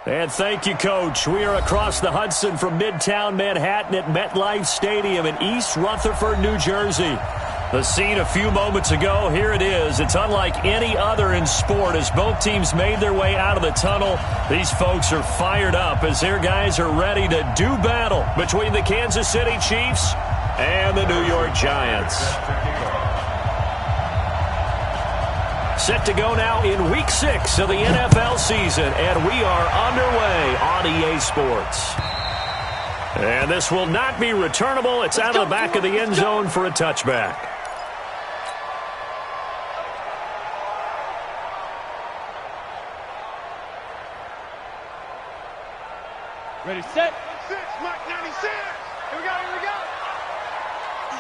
And thank you, Coach. We are across the Hudson from Midtown Manhattan at MetLife Stadium in East Rutherford, New Jersey. The scene a few moments ago, here it is. It's unlike any other in sport as both teams made their way out of the tunnel. These folks are fired up as their guys are ready to do battle between the Kansas City Chiefs and the New York Giants. Set to go now in Week 6 of the NFL season, and we are underway on EA Sports. And this will not be returnable. It's out of the back of the end zone for a touchback. Ready, set. 6, Mike 96. Here we go.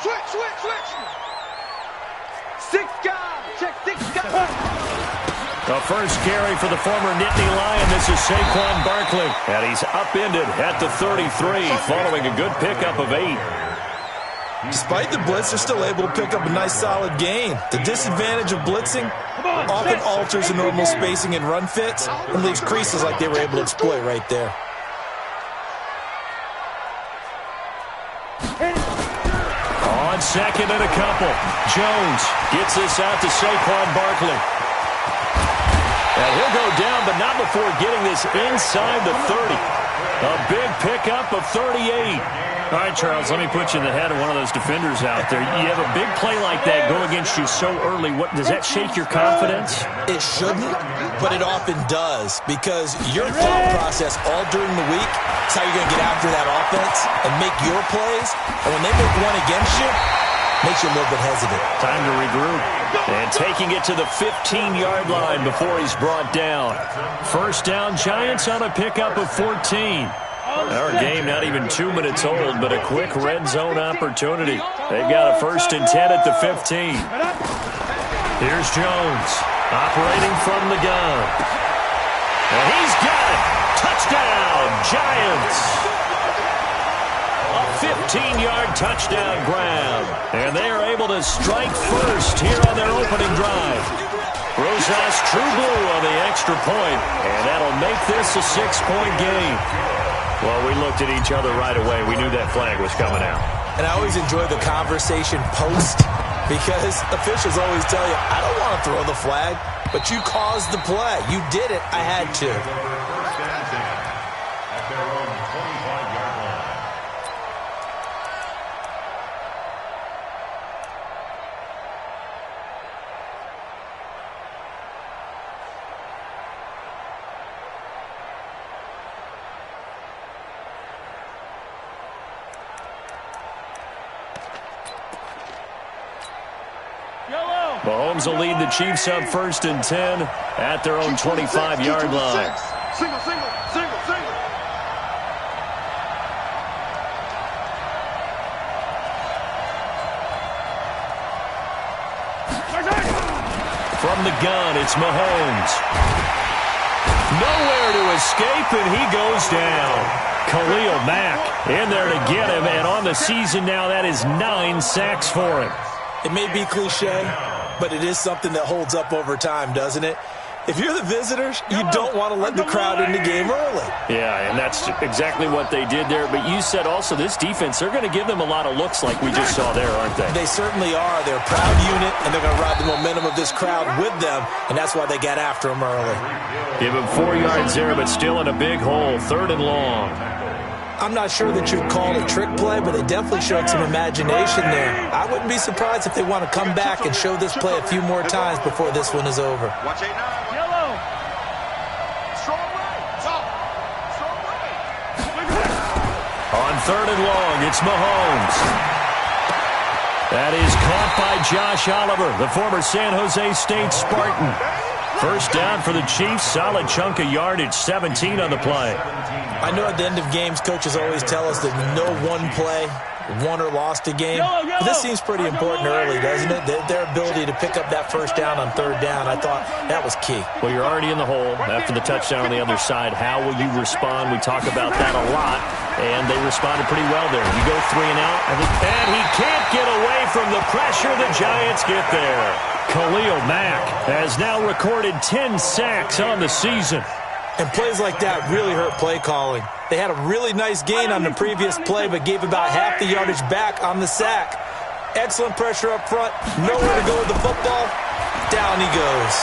Switch. 6 guys. Check 6 guys. The first carry for the former Nittany Lion. This is Saquon Barkley. And he's upended at the 33 following a good pickup of 8. Despite the blitz, they're still able to pick up a nice solid gain. The disadvantage of blitzing often alters the normal spacing and run fits and leaves creases like they were able to exploit right there. On second and a couple, Jones gets this out to Saquon Barkley. And he'll go down, but not before getting this inside the 30. A big pickup of 38. All right, Charles, let me put you in the head of one of those defenders out there. You have a big play like that go against you so early. What does that shake your confidence? It shouldn't, but it often does because your thought process all during the week is how you're going to get after that offense and make your plays. And when they make one against you, makes you a little bit hesitant. Time to regroup. And taking it to the 15-yard line before he's brought down. First down, Giants on a pickup of 14. Our game not even 2 minutes old, but a quick red zone opportunity. They've got a 1st and 10 at the 15. Here's Jones operating from the gun. And he's got it. Touchdown, Giants. A 15-yard touchdown grab. And they are able to strike first here on their opening drive. Rosas true blue on the extra point, and that'll make this a 6-point game. Well, we looked at each other right away. We knew that flag was coming out. And I always enjoy the conversation post because officials always tell you, I don't want to throw the flag, but you caused the play. You did it. I had to. Mahomes will lead the Chiefs up 1st and 10 at their own 25-yard line. Single. From the gun, it's Mahomes. Nowhere to escape, and he goes down. Khalil Mack in there to get him, and on the season now, that is 9 sacks for him. It may be cliche, but it is something that holds up over time, doesn't it? If you're the visitors, you don't want to let the crowd in the game early. Yeah, and that's exactly what they did there. But you said also this defense, they're going to give them a lot of looks like we just saw there, aren't they? They certainly are. They're a proud unit, and they're going to ride the momentum of this crowd with them, and that's why they got after them early. Give him 4 yards there, but still in a big hole, 3rd and long. I'm not sure that you'd call it a trick play, but they definitely showed some imagination there. I wouldn't be surprised if they want to come back and show this play a few more times before this one is over. Watch 8-9. Yellow. Strong right. On 3rd and long, it's Mahomes. That is caught by Josh Oliver, the former San Jose State Spartan. First down for the Chiefs. Solid chunk of yardage, 17 on the play. I know at the end of games, coaches always tell us that no one play won or lost a game. But this seems pretty important early, doesn't it? Their ability to pick up that first down on 3rd down, I thought that was key. Well, you're already in the hole after the touchdown on the other side. How will you respond? We talk about that a lot, and they responded pretty well there. You go 3 and out, and he can't get away from the pressure. The Giants get there. Khalil Mack has now recorded 10 sacks on the season. And plays like that really hurt play calling. They had a really nice gain on the previous play, but gave about half the yardage back on the sack. Excellent pressure up front. Nowhere to go with the football. Down he goes.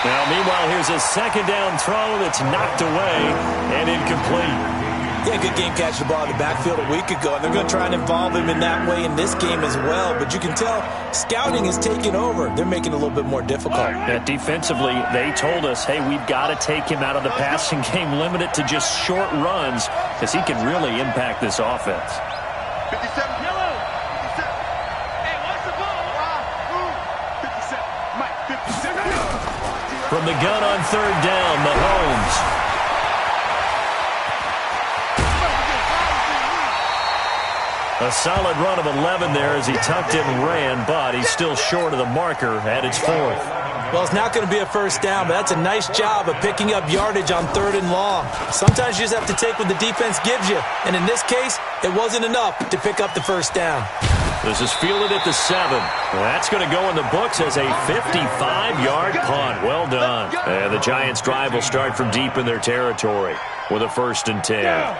Now, meanwhile, here's a second down throw that's knocked away and incomplete. Yeah, good game catching the ball in the backfield a week ago, and they're going to try and involve him in that way in this game as well. But you can tell scouting is taking over. They're making it a little bit more difficult. Yeah, defensively, they told us, hey, we've got to take him out of the passing game, limit it to just short runs, because he can really impact this offense. 57. Yellow. 57. Hey, watch the ball. 57. Mike, 57. From the gun on third down, Mahomes. A solid run of 11 there as he tucked it and ran, but he's still short of the marker at its fourth. Well, it's not going to be a first down, but that's a nice job of picking up yardage on third and long. Sometimes you just have to take what the defense gives you, and in this case, it wasn't enough to pick up the first down. This is fielded at the 7. That's going to go in the books as a 55-yard punt. Well done. And the Giants' drive will start from deep in their territory with a 1st and 10.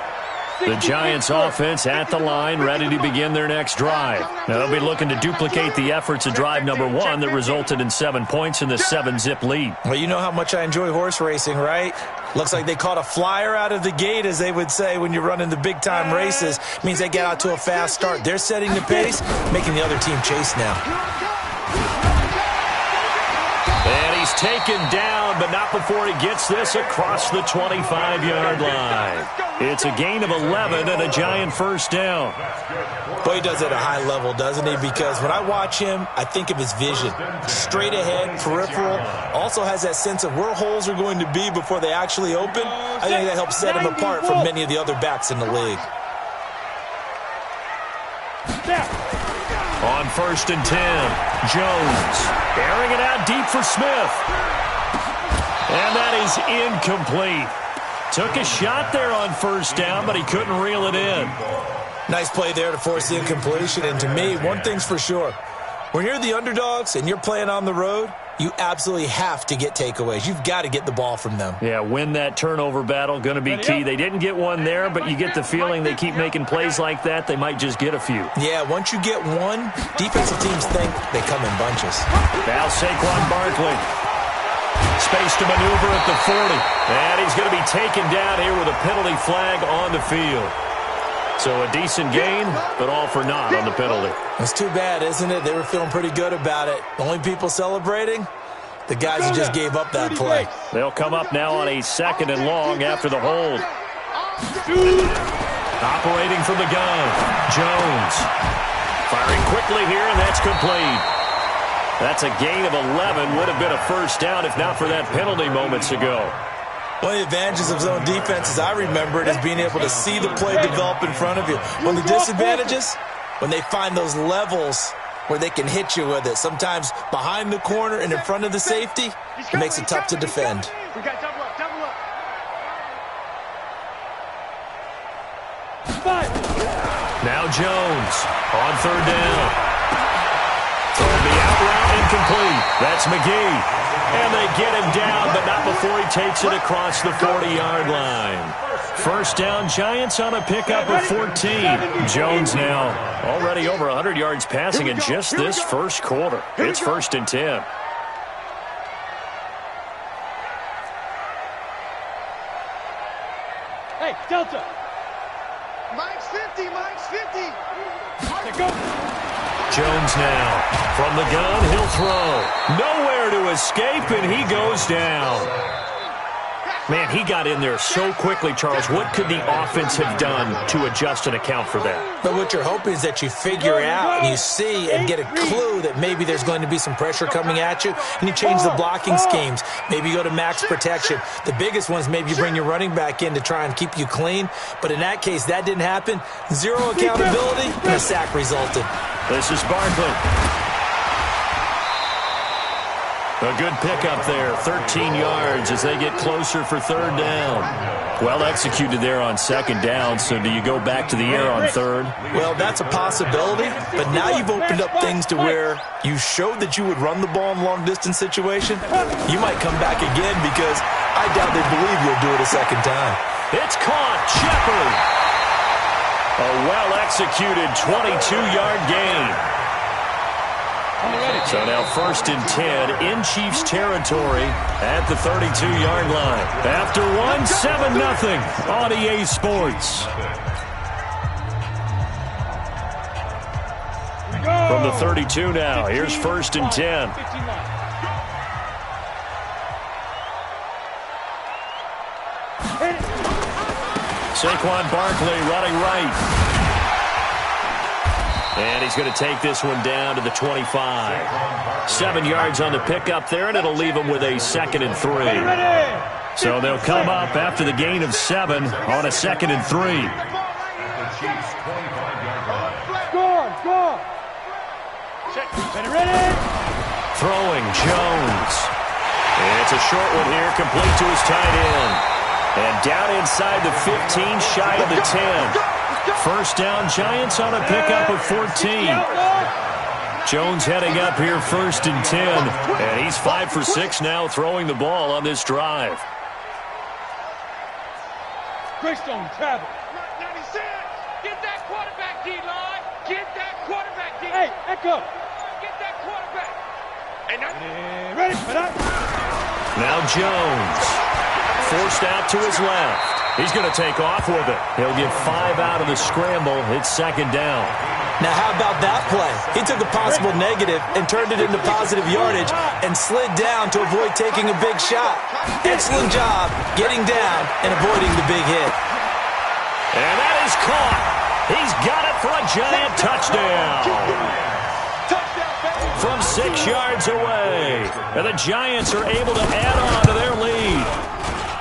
The Giants offense at the line, ready to begin their next drive. Now they'll be looking to duplicate the efforts of drive number 1 that resulted in 7 points in the 7-zip lead. Well, you know how much I enjoy horse racing, right? Looks like they caught a flyer out of the gate, as they would say when you're running the big-time races. It means they get out to a fast start. They're setting the pace, making the other team chase now. And he's taken down, but not before he gets this across the 25-yard line. It's a gain of 11 and a Giant first down. Boy, he does it at a high level, doesn't he? Because when I watch him, I think of his vision. Straight ahead, peripheral. Also has that sense of where holes are going to be before they actually open. I think that helps set him apart from many of the other backs in the league. On 1st and 10, Jones airing it out deep for Smith. And that is incomplete. Took a shot there on first down, but he couldn't reel it in. Nice play there to force the incompletion. And to me, one thing's for sure. When you're the underdogs and you're playing on the road, you absolutely have to get takeaways. You've got to get the ball from them. Yeah, win that turnover battle, going to be key. They didn't get one there, but you get the feeling they keep making plays like that, they might just get a few. Yeah, once you get one, defensive teams think they come in bunches. Now Saquon Barkley. Space to maneuver at the 40. And he's going to be taken down here with a penalty flag on the field. So a decent gain, but all for naught on the penalty. That's too bad, isn't it? They were feeling pretty good about it. The only people celebrating, the guys who just gave up that play. They'll come up now on a 2nd and long after the hold. Operating from the gun, Jones. Firing quickly here, and that's complete. That's a gain of 11. Would have been a first down if not for that penalty moments ago. One of the advantages of zone defense, as I remember it, is being able to see the play develop in front of you. One of the disadvantages, when they find those levels where they can hit you with it, sometimes behind the corner and in front of the safety, it makes it tough to defend. We got double up, double up. Now Jones on 3rd down. Throwing the out route incomplete. That's McGee. And they get him down, but not before he takes it across the 40-yard line. First down, Giants on a pickup of 14. Jones now already over 100 yards passing in just this first quarter. It's 1st and 10. Hey, Delta. Mike's 50, Mike's 50. Go. Jones now from the gun, he'll throw. Nowhere to escape, and he goes down. Man, he got in there so quickly, Charles. What could the offense have done to adjust and account for that? But what you're hoping is that you figure out and you see and get a clue that maybe there's going to be some pressure coming at you, and you change the blocking schemes. Maybe you go to max protection. The biggest one is maybe you bring your running back in to try and keep you clean. But in that case, that didn't happen. Zero accountability, and a sack resulted. This is Barkley. A good pickup there, 13 yards as they get closer for third down. Well executed there on second down, so do you go back to the air on third? Well, that's a possibility, but now you've opened up things to where you showed that you would run the ball in long-distance situation. You might come back again because I doubt they believe you'll do it a second time. It's caught. Shepard. A well-executed 22-yard gain. So now 1st and 10 in Chiefs territory at the 32-yard line. After one, 7-0 on EA Sports. From the 32 now, here's 1st and 10. Saquon Barkley running right. And he's going to take this one down to the 25. 7 yards on the pickup there, and it'll leave him with a 2nd and 3. So they'll come up after the gain of 7 on a 2nd and 3. Score! Ready! Throwing, Jones. It's a short one here, complete to his tight end. And down inside the 15, shy of the 10. First down, Giants on a pickup of 14. Jones heading up here 1st and 10. And he's 5 for 6 now throwing the ball on this drive. Greystone, travel. 96. Get that quarterback, D-line. Get that quarterback, D. Hey, Echo. Get that quarterback. Ready? Now Jones. Forced out to his left. He's going to take off with it. He'll get 5 out of the scramble. It's 2nd down. Now, how about that play? He took a possible negative and turned it into positive yardage and slid down to avoid taking a big shot. Excellent job getting down and avoiding the big hit. And that is caught. He's got it for a Giant touchdown. From 6 yards away. And the Giants are able to add on to their lead.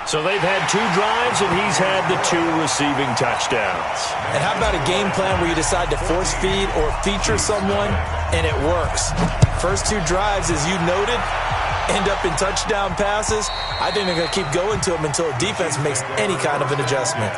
So they've had 2 drives, and he's had the 2 receiving touchdowns. And how about a game plan where you decide to force feed or feature someone, and it works? First 2 drives, as you noted, end up in touchdown passes. I think they're going to keep going to them until the defense makes any kind of an adjustment.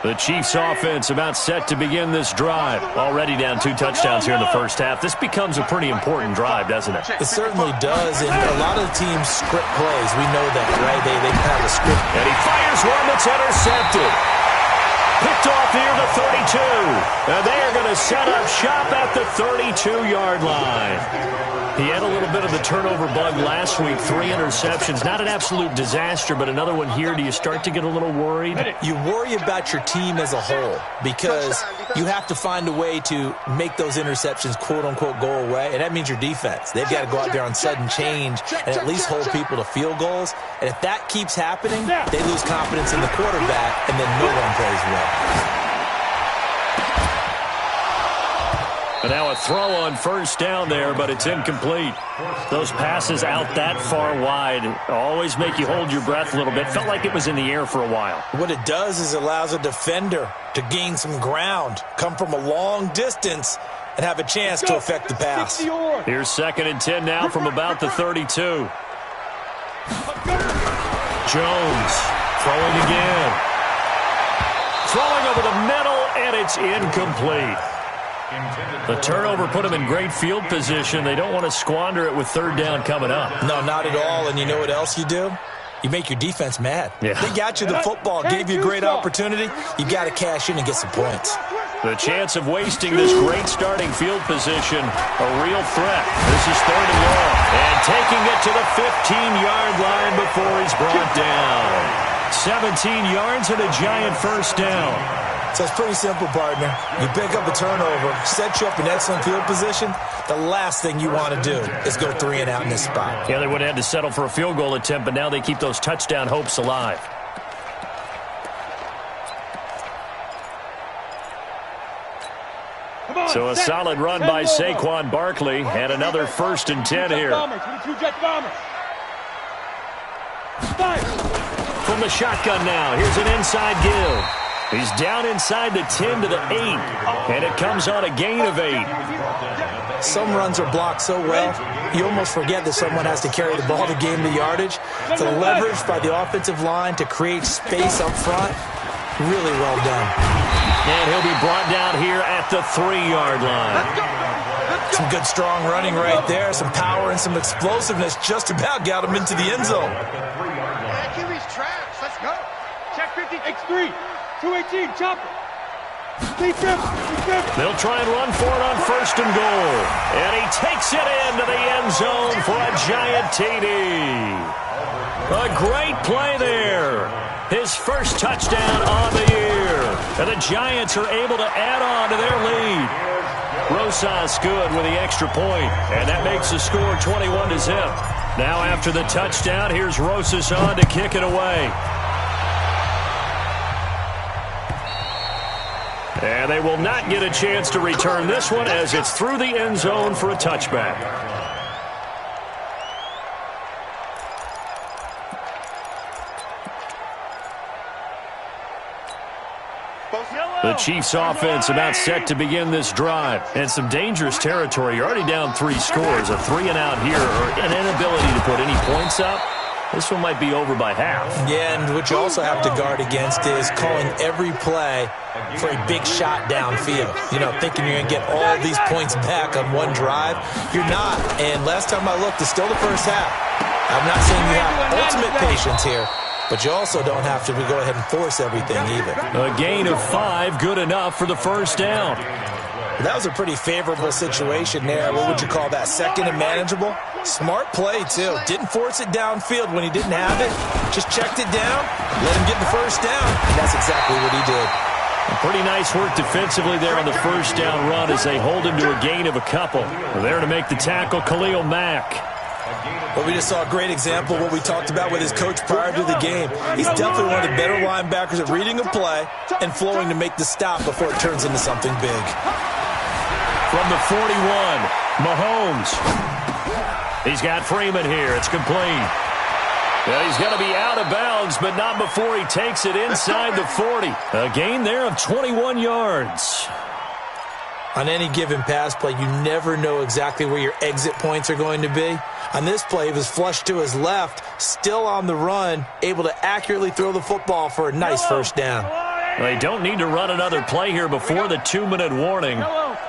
The Chiefs offense about set to begin this drive. Already down 2 touchdowns here in the first half. This becomes a pretty important drive, doesn't it? It certainly does, and a lot of the teams script plays. We know that, right? They have a script. And he fires one that's intercepted. Picked off near the 32. And they are going to set up shop at the 32-yard line. He had a little bit of the turnover bug last week. 3 interceptions. Not an absolute disaster, but another one here. Do you start to get a little worried? You worry about your team as a whole because you have to find a way to make those interceptions, quote-unquote, go away, and that means your defense. They've got to go out there on sudden change and at least hold people to field goals. And if that keeps happening, they lose confidence in the quarterback, and then no one plays well. And now a throw on first down there, but it's incomplete. Those passes out that far wide always make you hold your breath a little bit. Felt like it was in the air for a while. What it does is it allows a defender to gain some ground, come from a long distance, and have a chance to affect the pass. Here's 2nd and 10 now from about the 32. Jones throwing again. Throwing over the middle, and it's incomplete. The turnover put them in great field position. They don't want to squander it with 3rd down coming up. No, not at all. And you know what else you do? You make your defense mad. Yeah. They got you the football, gave you a great opportunity. You got to cash in and get some points. The chance of wasting this great starting field position, a real threat. This is 3rd and long. And taking it to the 15-yard line before he's brought down. 17 yards and a Giant first down. So it's pretty simple, partner. You pick up a turnover, set you up in excellent field position. The last thing you want to do is go 3 and out in this spot. Yeah, they would have had to settle for a field goal attempt, but now they keep those touchdown hopes alive. So a solid run by Saquon Barkley and another 1st and 10 here. From the shotgun now, here's an inside give. He's down inside the 10 to the 8, and it comes on a gain of 8. Some runs are blocked so well, you almost forget that someone has to carry the ball to gain the yardage. The leverage by the offensive line to create space up front, really well done. And he'll be brought down here at the 3-yard line. Some good strong running right there, some power and some explosiveness just about got him into the end zone. QB's trash. Let's go. Check 50, X3, 218, chopper. They'll try and run for it on 1st and goal. And he takes it into the end zone for a giant TD. A great play there. His first touchdown on the year. And the Giants are able to add on to their lead. Rosas good with the extra point, and that makes the score 21-0. Now after the touchdown, here's Rosas on to kick it away. And they will not get a chance to return this one as it's through the end zone for a touchback. The Chiefs offense about set to begin this drive. And some dangerous territory. You're already down 3 scores. A 3-and-out here or an inability to put any points up. This one might be over by half. Yeah, and what you also have to guard against is calling every play for a big shot downfield. You know, thinking you're going to get all these points back on one drive. You're not. And last time I looked, it's still the first half. I'm not saying you have ultimate patience here, but you also don't have to go ahead and force everything either. A gain of 5, good enough for the first down. That was a pretty favorable situation there. What would you call that? 2nd and manageable? Smart play, too. Didn't force it downfield when he didn't have it. Just checked it down, let him get the first down, and that's exactly what he did. Pretty nice work defensively there on the first down run as they hold him to a gain of a couple. There to make the tackle, Khalil Mack. Well, we just saw a great example of what we talked about with his coach prior to the game. He's definitely one of the better linebackers at reading a play and flowing to make the stop before it turns into something big. From the 41, Mahomes. He's got Freeman here. It's complete. Well, he's going to be out of bounds, but not before he takes it inside the 40. A gain there of 21 yards. On any given pass play, you never know exactly where your exit points are going to be. On this play, he was flushed to his left, still on the run, able to accurately throw the football for a nice first down. They don't need to run another play here before the 2-minute warning.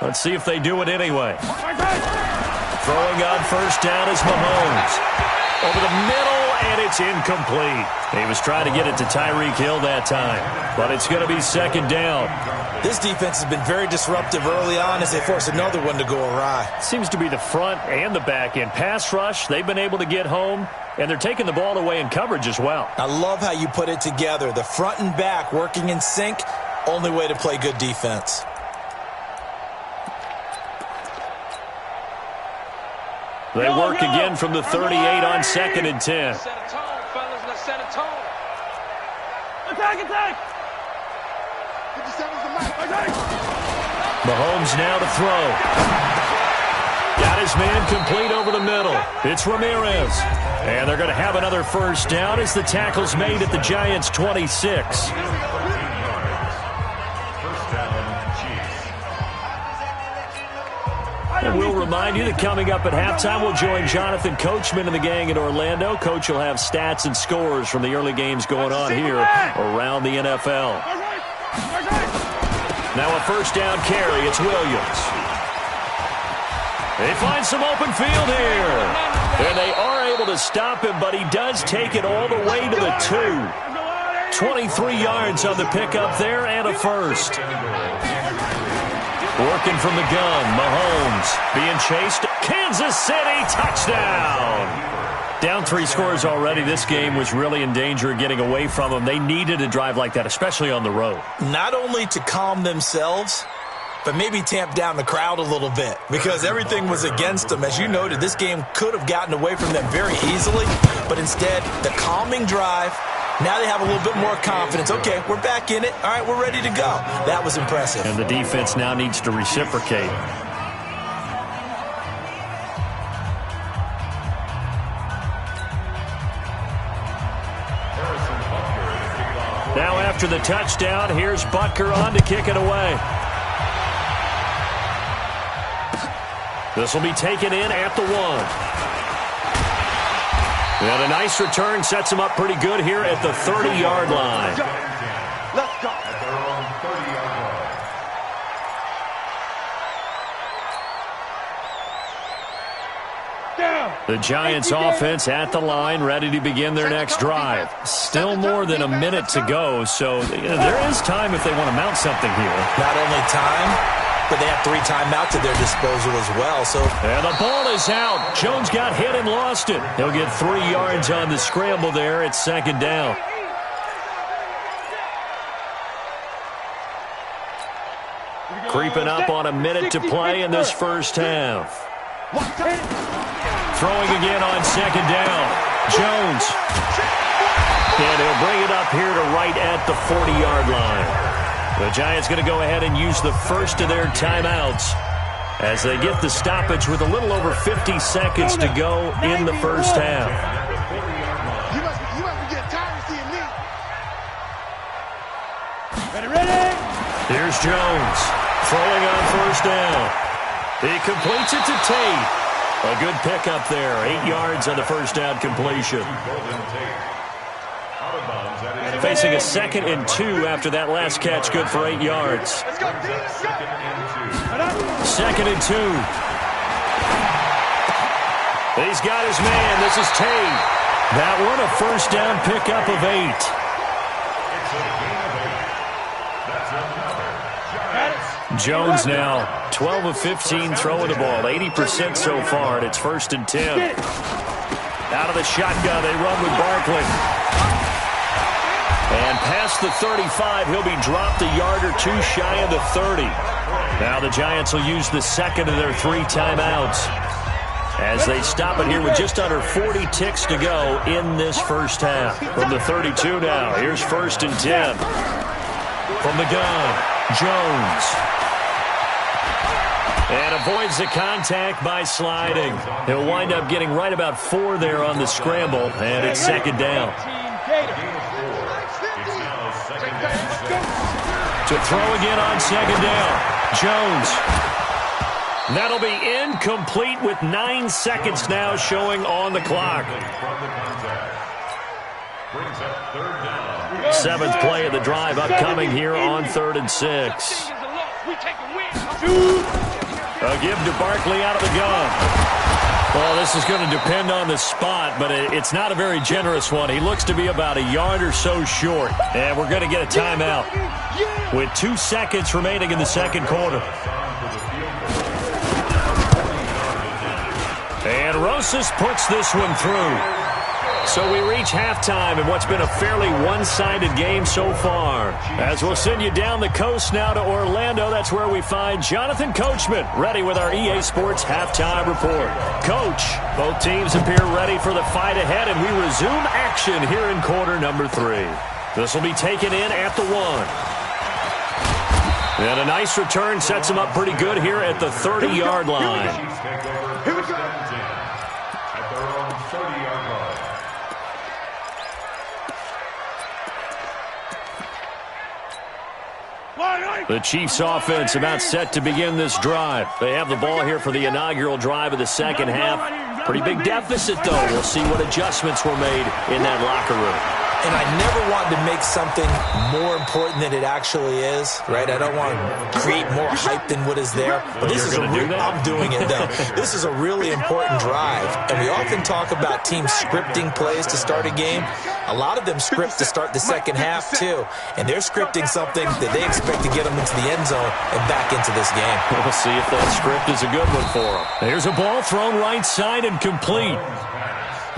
Let's see if they do it anyway. Throwing on first down is Mahomes. Over the middle, and it's incomplete. He was trying to get it to Tyreek Hill that time, but it's going to be 2nd down. This defense has been very disruptive early on as they force another one to go awry. Seems to be the front and the back end. Pass rush, they've been able to get home, and they're taking the ball away in coverage as well. I love how you put it together. The front and back working in sync, only way to play good defense. They work again from the 38 on 2nd and 10. Set a tone, fellas. Let's set a tone. Attack, attack. 57's the match. Mahomes now to throw. Got his man complete over the middle. It's Ramirez. And they're going to have another first down as the tackle's made at the Giants' 26. And we'll remind you that coming up at halftime, we'll join Jonathan Coachman and the gang in Orlando. Coach will have stats and scores from the early games going on here around the NFL. Now a first down carry. It's Williams. They find some open field here. And they are able to stop him, but he does take it all the way to the 2. 23 yards on the pickup there and a first. Working from the gun, Mahomes being chased. Kansas City touchdown. Down 3 scores already. This game was really in danger of getting away from them. They needed a drive like that, especially on the road. Not only to calm themselves, but maybe tamp down the crowd a little bit because everything was against them. As you noted, this game could have gotten away from them very easily, but instead, the calming drive Now they have a little bit more confidence. Okay, we're back in it. All right, we're ready to go. That was impressive. And the defense now needs to reciprocate. Now after the touchdown, here's Butker on to kick it away. This will be taken in at the 1. And a nice return sets him up pretty good here at the 30-yard line. Let's go. The Giants offense at the line, ready to begin their next drive. Still more than a minute to go, so there is time if they want to mount something here. Not only time, but they have 3 timeouts at their disposal as well. And the ball is out. Jones got hit and lost it. He'll get 3 yards on the scramble there. It's 2nd down. Creeping up on a minute to play in this first half. Throwing again on 2nd down. Jones. And he'll bring it up here to right at the 40-yard line. The Giants going to go ahead and use the first of their timeouts as they get the stoppage with a little over 50 seconds to go in the first half. You must be getting tired of seeing me. Ready? Here's Jones throwing on 1st down. He completes it to Tate. A good pickup there. 8 yards on the 1st down completion. Facing a 2nd and 2 after that last catch. Good for 8 yards. 2nd and 2. He's got his man. This is Tate. That one a 1st down pickup of 8. Jones now 12 of 15 throwing the ball, 80% so far, and it's 1st and 10. Out of the shotgun, they run with Barkley. And past the 35, he'll be dropped a yard or 2 shy of the 30. Now the Giants will use the 2nd of their 3 timeouts as they stop it here with just under 40 ticks to go in this first half. From the 32 now, here's 1st and 10. From the gun, Jones. And avoids the contact by sliding. He'll wind up getting right about 4 there on the scramble, and it's 2nd down. To throw again on 2nd down. Jones. That'll be incomplete with 9 seconds now showing on the clock. 7th play of the drive upcoming here on 3rd and 6. A give to Barkley out of the gun. Well, this is going to depend on the spot, but it's not a very generous one. He looks to be about a yard or so short, and we're going to get a timeout with 2 seconds remaining in the 2nd quarter. And Rosas puts this one through. So we reach halftime in what's been a fairly one-sided game so far. As we'll send you down the coast now to Orlando, that's where we find Jonathan Coachman ready with our EA Sports Halftime Report. Coach, both teams appear ready for the fight ahead, and we resume action here in quarter number 3. This will be taken in at the 1. And a nice return sets him up pretty good here at the 30-yard line. Here we go. The Chiefs offense about set to begin this drive. They have the ball here for the inaugural drive of the 2nd half. Pretty big deficit, though. We'll see what adjustments were made in that locker room. And I never want to make something more important than it actually is, right? I don't want to create more hype than what is there. But this is I'm doing it, though. This is a really important drive. And we often talk about teams scripting plays to start a game. A lot of them script to start the 2nd half, too. And they're scripting something that they expect to get them into the end zone and back into this game. We'll see if that script is a good one for them. There's a ball thrown right side and complete.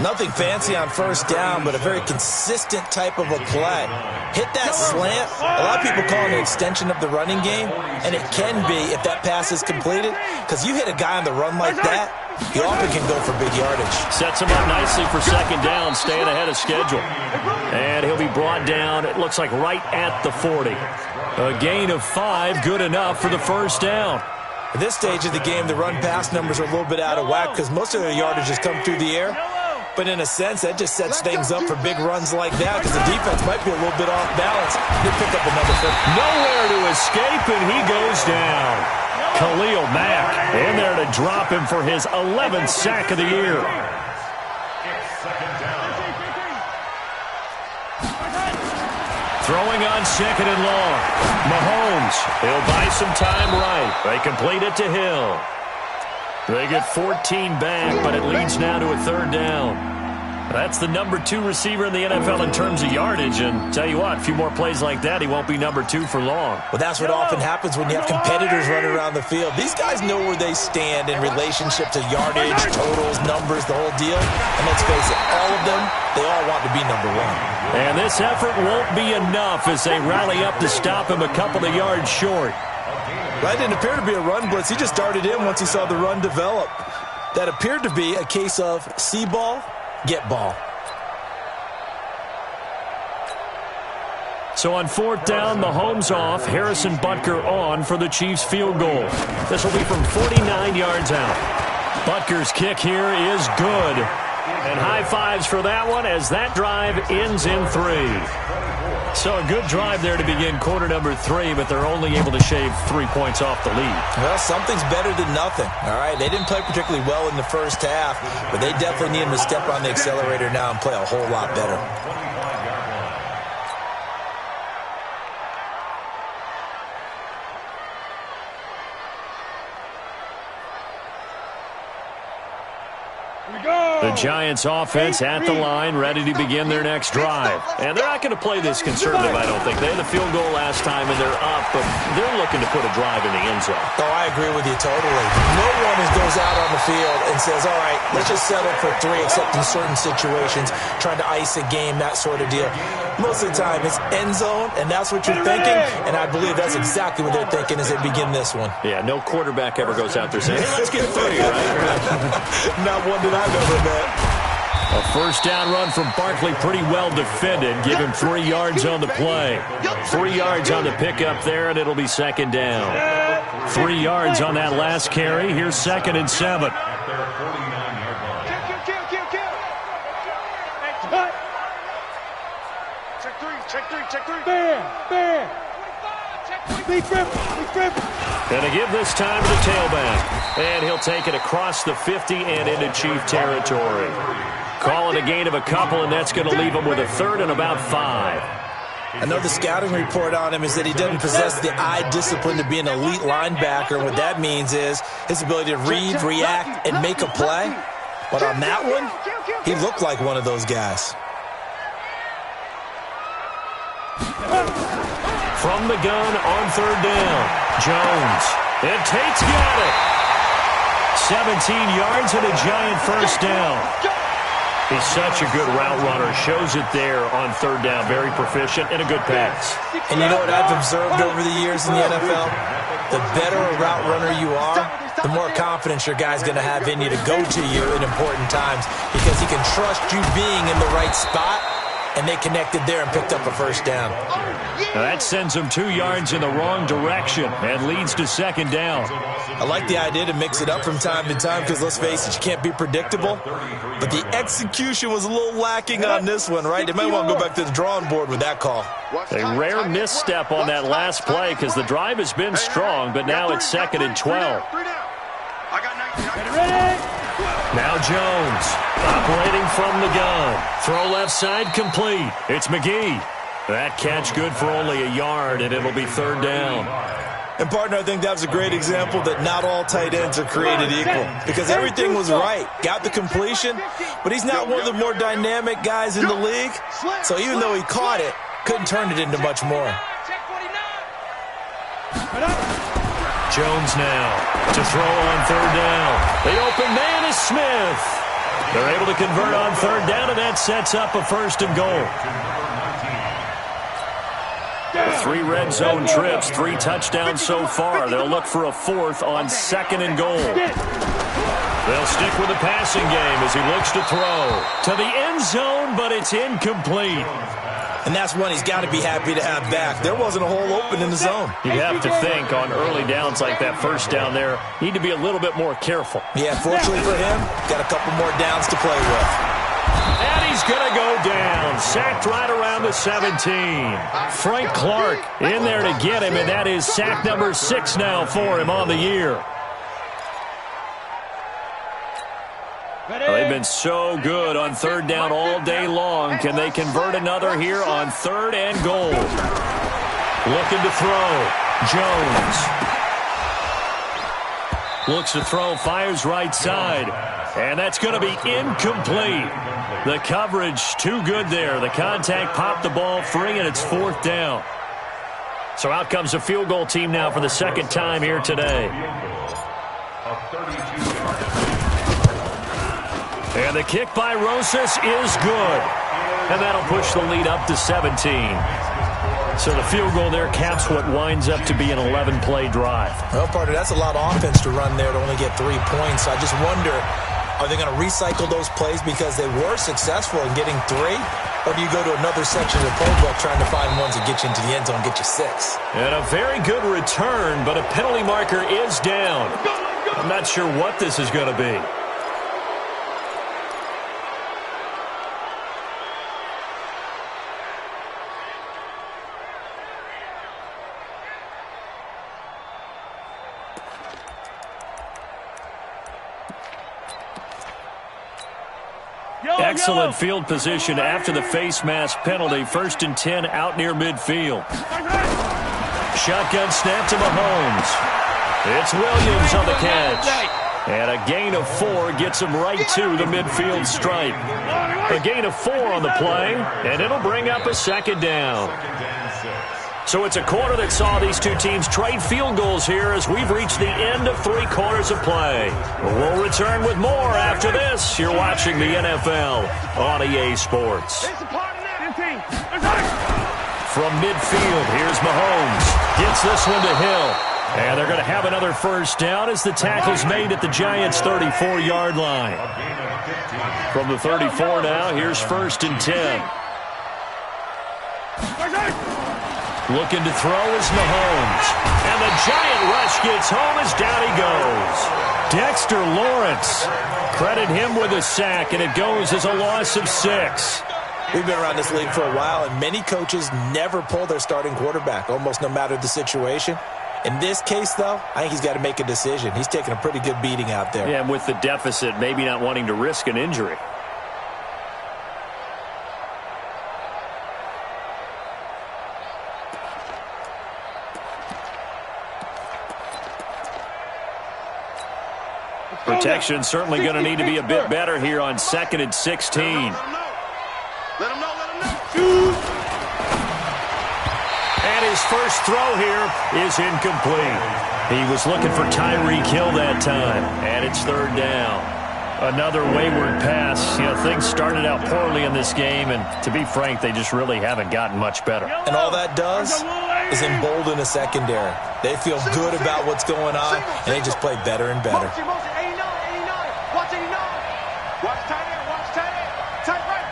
Nothing fancy on first down, but a very consistent type of a play. Hit that slant. A lot of people call it an extension of the running game, and it can be if that pass is completed, because you hit a guy on the run like that, he often can go for big yardage. Sets him up nicely for second down, staying ahead of schedule. And he'll be brought down, it looks like, right at the 40. A gain of 5, good enough for the first down. At this stage of the game, the run-pass numbers are a little bit out of whack because most of their yardage has come through the air. But in a sense, that just sets things up for big runs like that because the defense might be a little bit off balance. They pick up another 50. Nowhere to escape, and he goes down. Khalil Mack in there to drop him for his 11th sack of the year. Throwing on second and long. Mahomes, he'll buy some time right. They complete it to Hill. They get 14 back, but it leads now to a third down. That's the number 2 receiver in the NFL in terms of yardage, and tell you what, a few more plays like that, he won't be number 2 for long. Well, that's what often happens when you have competitors running around the field. These guys know where they stand in relationship to yardage, totals, numbers, the whole deal. And let's face it, all of them, they all want to be number 1. And this effort won't be enough as they rally up to stop him a couple of yards short. That didn't appear to be a run blitz. He just darted in once he saw the run develop. That appeared to be a case of see ball, get ball. So on fourth down, Mahomes off, Harrison Butker on for the Chiefs field goal. This will be from 49 yards out. Butker's kick here is good. And high fives for that one as that drive ends in 3. So a good drive there to begin quarter number 3, but they're only able to shave 3 points off the lead. Well, something's better than nothing, all right? They didn't play particularly well in the first half, but they definitely need them to step on the accelerator now and play a whole lot better. The Giants offense at the line, ready to begin their next drive. And they're not going to play this conservative, I don't think. They had the field goal last time, and they're up, but they're looking to put a drive in the end zone. Oh, I agree with you totally. No one goes out on the field and says, all right, let's just settle for 3, except in certain situations, trying to ice a game, that sort of deal. Most of the time, it's end zone, and that's what you're thinking, and I believe that's exactly what they're thinking as they begin this one. Yeah, no quarterback ever goes out there saying, hey, let's get 30, right? Not one that I've ever met. A first down run from Barkley, pretty well defended. Give him 3 yards on the play. 3 yards on the pickup there, and it'll be second down. 3 yards on that last carry. Here's 2nd and 7. Check 3. Bear. Going to give this time to the tailback. And he'll take it across the 50 and into Chief territory. Call it a gain of a couple, and that's going to leave him with a third and about 5. I know the scouting report on him is that he doesn't possess the eye discipline to be an elite linebacker. And what that means is his ability to read, react, and make a play. But on that one, he looked like one of those guys. From the gun on third down, Jones. And Tate's got it. 17 yards and a Giant first down. He's such a good route runner. Shows it there on third down. Very proficient and a good pass. And you know what I've observed over the years in the NFL? The better a route runner you are, the more confidence your guy's going to have in you to go to you in important times because he can trust you being in the right spot. And they connected there and picked up a first down. Now that sends them 2 yards in the wrong direction and leads to second down. I like the idea to mix it up from time to time because, let's face it, you can't be predictable. But the execution was a little lacking on this one, right? They might want to go back to the drawing board with that call. A rare misstep on that last play because the drive has been strong, but now it's 2nd and 12. Now Jones, operating from the gun. Throw left side complete. It's McGee. That catch good for only a yard, and it'll be third down. And, partner, I think that was a great example that not all tight ends are created equal because everything was right. Got the completion, but he's not one of the more dynamic guys in the league. So even though he caught it, couldn't turn it into much more. Jones now to throw on third down. The open man is Smith. They're able to convert on third down, and that sets up a first and goal. 3 red zone trips, 3 touchdowns so far. They'll look for a 4th on second and goal. They'll stick with the passing game as he looks to throw to the end zone, but it's incomplete. And that's one he's got to be happy to have back. There wasn't a hole open in the zone. You have to think on early downs like that first down there, need to be a little bit more careful. Yeah, fortunately for him, got a couple more downs to play with. And he's going to go down. Sacked right around the 17. Frank Clark in there to get him, and that is sack number 6 now for him on the year. Well, they've been so good on third down all day long. Can they convert another here on third and goal? Looking to throw. Jones. Looks to throw, fires right side. And that's going to be incomplete. The coverage too good there. The contact popped the ball free, and it's 4th down. So out comes the field goal team now for the second time here today. And the kick by Rosas is good. And that'll push the lead up to 17. So the field goal there caps what winds up to be an 11-play drive. Well, partner, that's a lot of offense to run there to only get 3 points. I just wonder, are they going to recycle those plays because they were successful in getting 3? Or do you go to another section of the playbook trying to find ones that get you into the end zone and get you 6? And a very good return, but a penalty marker is down. I'm not sure what this is going to be. Excellent field position after the face mask penalty. 1st and 10 out near midfield. Shotgun snap to Mahomes. It's Williams on the catch. And a gain of 4 gets him right to the midfield stripe. A gain of 4 on the play, and it'll bring up a second down. So it's a quarter that saw these two teams trade field goals here as we've reached the end of 3 quarters of play. We'll return with more after this. You're watching the NFL on EA Sports. From midfield, here's Mahomes. Gets this one to Hill. And they're going to have another first down as the tackle's made at the Giants' 34-yard line. From the 34 now, here's 1st and 10. Looking to throw is Mahomes. And the giant rush gets home as down he goes. Dexter Lawrence. Credit him with a sack, and it goes as a loss of 6. We've been around this league for a while, and many coaches never pull their starting quarterback, almost no matter the situation. In this case, though, I think he's got to make a decision. He's taking a pretty good beating out there. Yeah, and with the deficit, maybe not wanting to risk an injury. Protection certainly going to need to be a bit better here on 2nd and 16. Let him know. And his first throw here is incomplete. He was looking for Tyreek Hill that time, and it's 3rd down. Another wayward pass. You know, things started out poorly in this game, and to be frank, they just really haven't gotten much better. And all that does is embolden a secondary. They feel good about what's going on, and they just play better and better. Watch 89. Watch tight end. Tight right.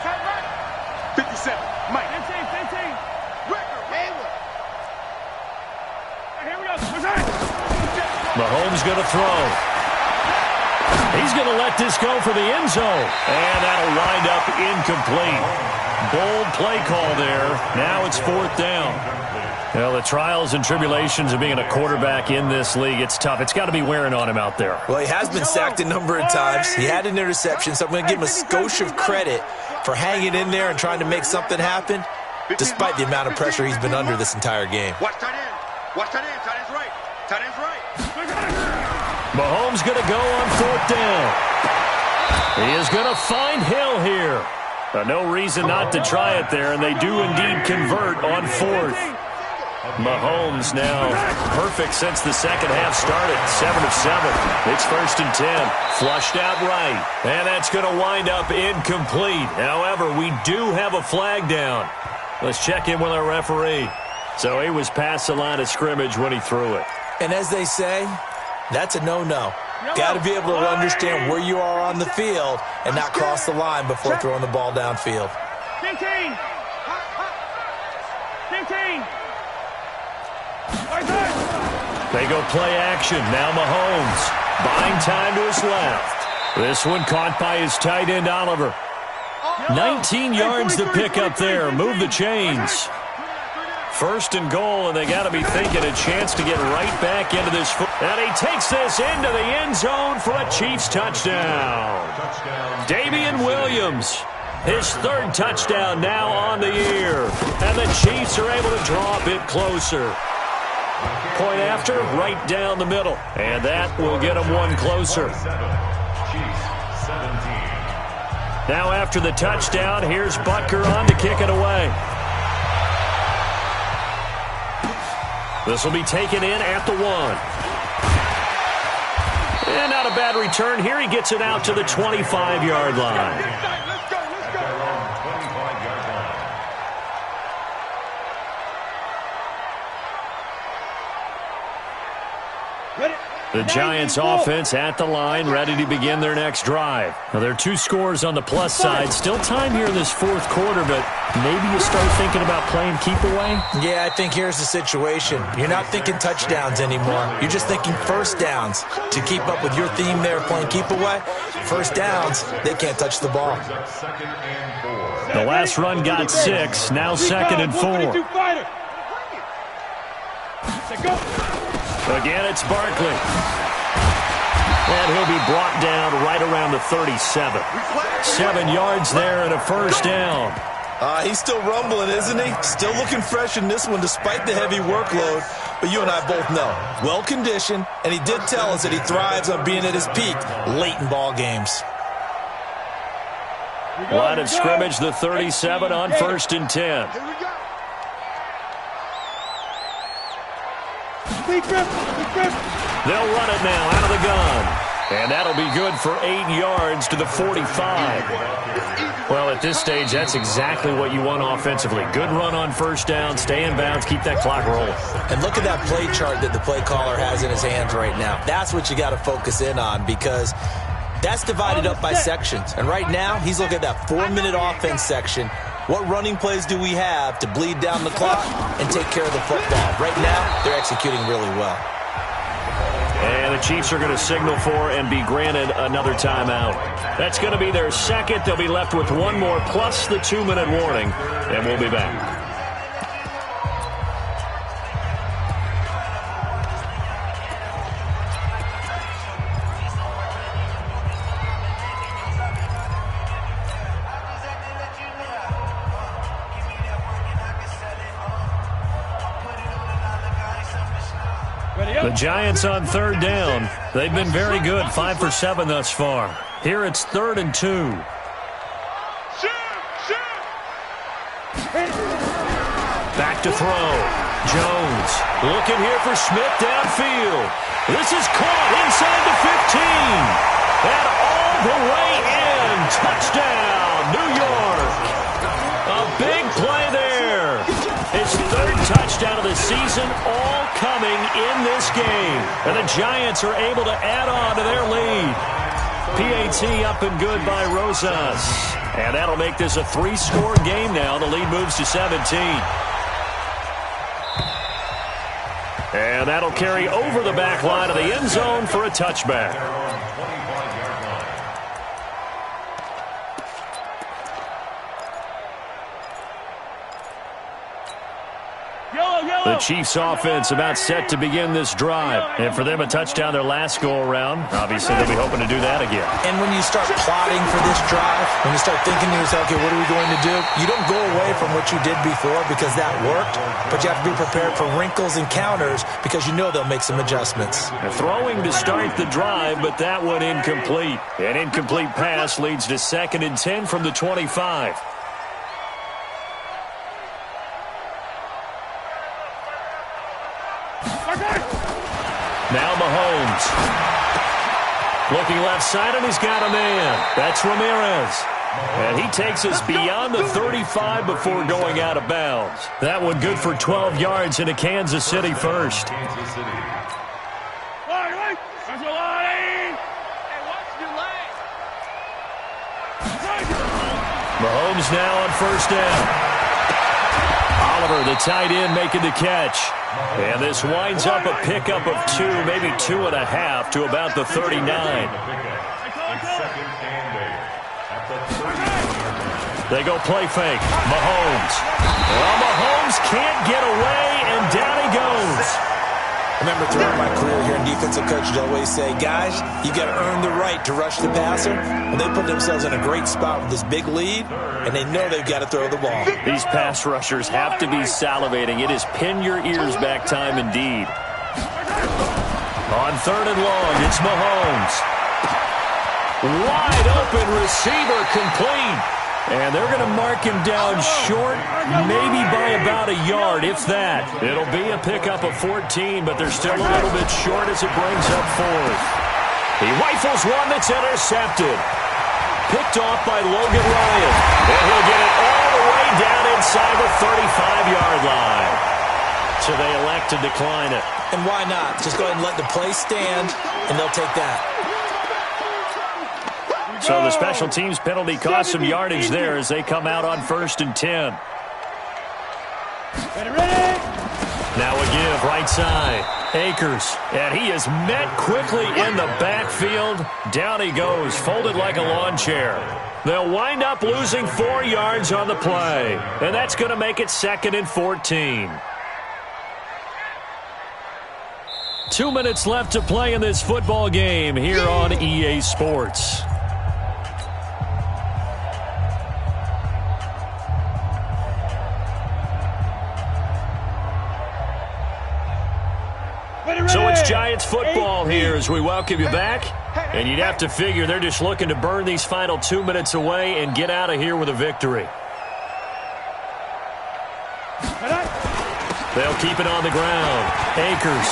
57. Mike. 15. Ricker. Hayward. Here we go. Mahomes going to throw. He's going to let this go for the end zone. And that'll wind up incomplete. Bold play call there. Now it's 4th down. Well, the trials and tribulations of being a quarterback in this league, it's tough. It's got to be wearing on him out there. Well, he has been sacked a number of times. He had an interception, so I'm going to give him a skosh of credit for hanging in there and trying to make something happen, despite the amount of pressure he's been under this entire game. Watch tight end. Tight end's right. Tight end's right. Mahomes going to go on 4th down. He is going to find Hill here. No reason not to try it there, and they do indeed convert on 4th. Mahomes now perfect since the second half started. 7 of 7. It's 1st and 10. Flushed out right. And that's going to wind up incomplete. However, we do have a flag down. Let's check in with our referee. So he was past the line of scrimmage when he threw it. And as they say, that's a no-no. Got to be able to understand where you are on the field and not cross the line before throwing the ball downfield. 15. 15. They go play action. Now Mahomes buying time to his left. This one caught by his tight end, Oliver. 19 yards to pick up there. Move the chains. 1st and goal, and they got to be thinking a chance to get right back into this. And he takes this into the end zone for a Chiefs touchdown. Damian Williams, his 3rd touchdown now on the year. And the Chiefs are able to draw a bit closer. Point after, right down the middle. And that will get them one closer. Now after the touchdown, here's Butker on to kick it away. This will be taken in at the 1. And not a bad return here. He gets it out to the 25-yard line. Let's go. The Giants offense at the line, ready to begin their next drive. Now, there are 2 scores on the plus side. Still time here in this 4th quarter, but maybe you start thinking about playing keep away? Yeah, I think here's the situation. You're not thinking touchdowns anymore. You're just thinking first downs. To keep up with your theme there, playing keep away, first downs, they can't touch the ball. The last run got 6, now 2nd and 4. Again, it's Barkley. And he'll be brought down right around the 37. 7 yards there and a first down. He's still rumbling, isn't he? Still looking fresh in this one despite the heavy workload. But you and I both know, well-conditioned, and he did tell us that he thrives on being at his peak late in ball games. Line of scrimmage, the 37 on 1st and 10. They'll run it now out of the gun. And that'll be good for 8 yards to the 45. Well, at this stage, that's exactly what you want offensively. Good run on first down, stay in bounds, keep that clock rolling. And look at that play chart that the play caller has in his hands right now. That's what you got to focus in on because that's divided up by sections. And right now, he's looking at that 4-minute offense section. What running plays do we have to bleed down the clock and take care of the football? Right now, they're executing really well. And the Chiefs are going to signal for and be granted another timeout. That's going to be their 2nd. They'll be left with 1 more plus the 2-minute warning. And we'll be back. The Giants on 3rd down. They've been very good, 5 for 7 thus far. Here it's 3rd and 2. Back to throw. Jones looking here for Smith downfield. This is caught inside the 15. And all the way in. Touchdown, New York. A big play there. His 3rd touchdown of the season, all coming in this game. And the Giants are able to add on to their lead. PAT up and good by Rosas. And that'll make this a 3-score game now. The lead moves to 17. And that'll carry over the back line of the end zone for a touchback. The Chiefs offense about set to begin this drive. And for them, a touchdown their last go-around. Obviously, they'll be hoping to do that again. And when you start plotting for this drive, when you start thinking to yourself, okay, what are we going to do? You don't go away from what you did before because that worked, but you have to be prepared for wrinkles and counters because you know they'll make some adjustments. Throwing to start the drive, but that one incomplete. An incomplete pass leads to 2nd and 10 from the 25. Looking left side, and he's got a man. That's Ramirez. And he takes us beyond the 35 before going out of bounds. That one good for 12 yards into Kansas City first. Mahomes now on first down. Oliver, the tight end, making the catch. And this winds up a pickup of 2, maybe 2.5 to about the 39. They go play fake. Mahomes. Well, Mahomes can't get away, and down he goes. I remember throughout my career here in defensive coaches always say, guys, you got to earn the right to rush the passer. And they put themselves in a great spot with this big lead, and they know they've got to throw the ball. These pass rushers have to be salivating. It is pin your ears back time indeed. On 3rd and long, it's Mahomes. Wide open receiver complete. And they're going to mark him down short, maybe by about a yard, if that. It'll be a pickup of 14, but they're still a little bit short as it brings up 4th. He rifles one that's intercepted. Picked off by Logan Ryan. And he'll get it all the way down inside the 35-yard line. So they elect to decline it. And why not? Just go ahead and let the play stand, and they'll take that. So the special teams penalty cost some yardage there as they come out on 1st and 10. Now a give right side. Akers. And he is met quickly in the backfield. Down he goes, folded like a lawn chair. They'll wind up losing 4 yards on the play. And that's going to make it 2nd and 14. 2 minutes left to play in this football game here on EA Sports. So it's Giants football here as we welcome you back. And you'd have to figure they're just looking to burn these final 2 minutes away and get out of here with a victory. They'll keep it on the ground. Akers.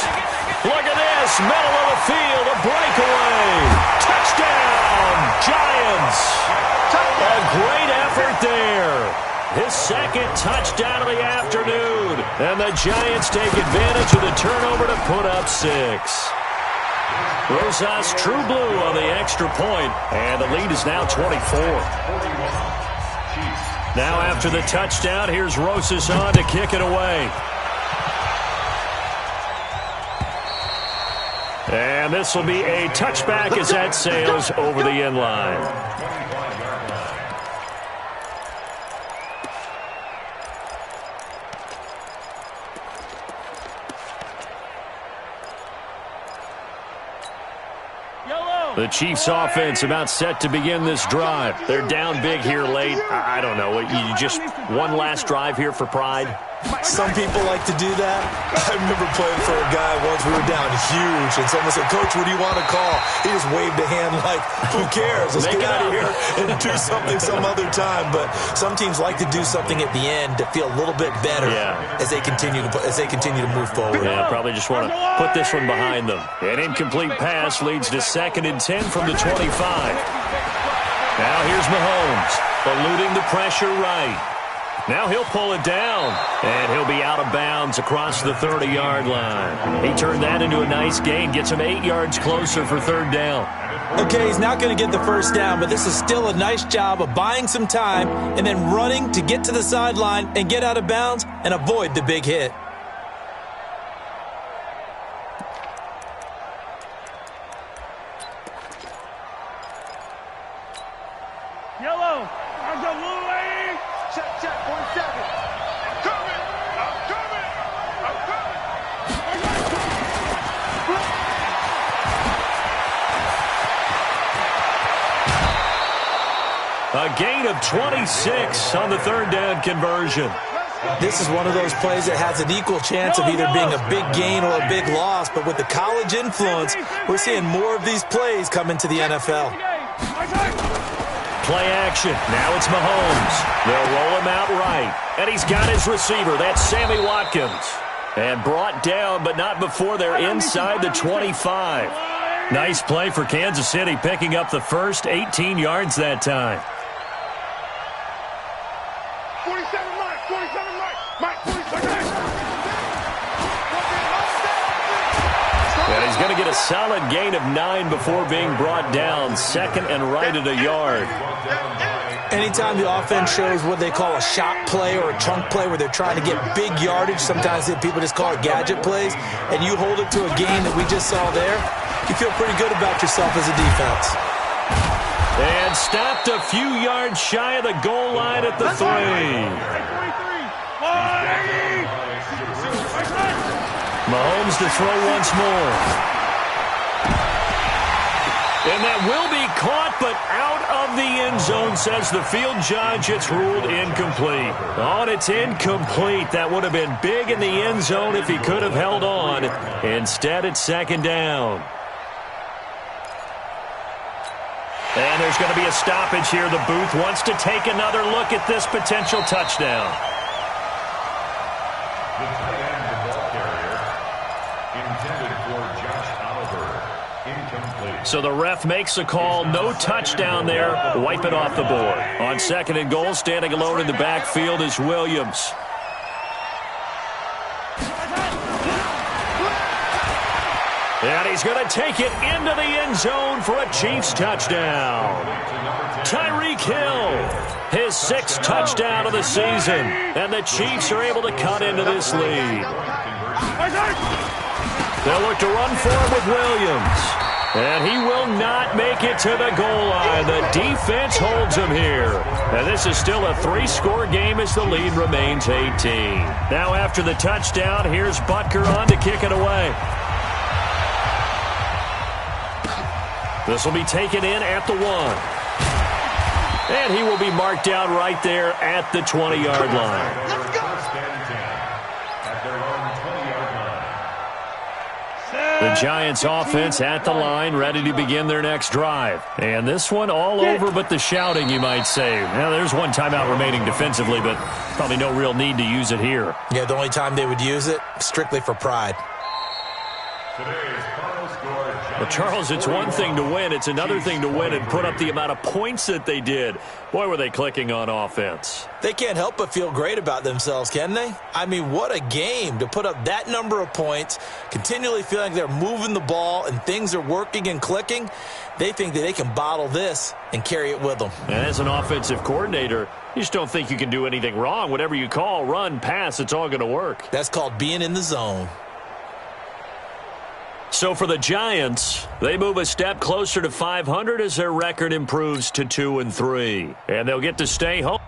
Look at this. Middle of the field. A breakaway. Touchdown, Giants. A great effort there. His 2nd touchdown of the afternoon. And the Giants take advantage of the turnover to put up 6. Rosas true blue on the extra point, and the lead is now 24. Now after the touchdown, here's Rosas on to kick it away. And this will be a touchback as that sails over the end line. The Chiefs offense about set to begin this drive. They're down big here late. I don't know. You just one last drive here for pride? Some people like to do that. I remember playing for a guy once. We were down huge, and someone said, "Coach, what do you want to call?" He just waved a hand like, "Who cares? Let's get out of here and do something some other time." But some teams like to do something at the end to feel a little bit better as they continue to move forward. Yeah, probably just want to put this one behind them. An incomplete pass leads to 2nd and 10 from the 25. Now here's Mahomes, eluding the pressure right. Now he'll pull it down, and he'll be out of bounds across the 30-yard line. He turned that into a nice gain, gets him 8 yards closer for 3rd down. Okay, he's not going to get the 1st down, but this is still a nice job of buying some time and then running to get to the sideline and get out of bounds and avoid the big hit. Yellow. Check, 47. I'm coming. A gain of 26 on the 3rd down conversion. This is one of those plays that has an equal chance of either being a big gain or a big loss, but with the college influence, we're seeing more of these plays come into the NFL. Play action. Now it's Mahomes. They'll roll him out right. And he's got his receiver. That's Sammy Watkins. And brought down, but not before they're inside the 25. Nice play for Kansas City, picking up the first 18 yards that time. 47 Mike, 47 Mike, 47 And he's going to get a solid gain of 9 before being brought down. Second and right at a yard. Anytime the offense shows what they call a shot play or a chunk play where they're trying to get big yardage, sometimes people just call it gadget plays, and you hold it to a gain that we just saw there, you feel pretty good about yourself as a defense. And stopped a few yards shy of the goal line at the 3. Mahomes to throw once more. And that will be caught, but out of the end zone, says the field judge. It's ruled incomplete. Oh, and it's incomplete. That would have been big in the end zone if he could have held on. Instead, it's second down. And there's going to be a stoppage here. The booth wants to take another look at this potential touchdown. The tight end, the ball carrier, intended for Josh Oliver. Incomplete. So the ref makes a call. No touchdown there. Wipe it off the board. On second and goal, standing alone in the backfield is Williams. And he's going to take it into the end zone for a Chiefs touchdown. Tyreek Hill, his 6th touchdown of the season. And the Chiefs are able to cut into this lead. They'll look to run for him with Williams. And he will not make it to the goal line. The defense holds him here. And this is still a 3-score game as the lead remains 18. Now after the touchdown, here's Butker on to kick it away. This will be taken in at the 1. And he will be marked down right there at the 20-yard line. Let's go. At their own 20-yard line. The Giants offense at the line, ready to begin their next drive. And this one all over but the shouting, you might say. Now, there's one timeout remaining defensively, but probably no real need to use it here. Yeah, the only time they would use it, strictly for pride. Today's final score. Well, Charles, it's one thing to win. It's another thing to win and put up the amount of points that they did. Boy, were they clicking on offense. They can't help but feel great about themselves, can they? I mean, what a game to put up that number of points, continually feeling like they're moving the ball and things are working and clicking. They think that they can bottle this and carry it with them. And as an offensive coordinator, you just don't think you can do anything wrong. Whatever you call, run, pass, it's all going to work. That's called being in the zone. So for the Giants, they move a step closer to 500 as their record improves to 2-3. And they'll get to stay home.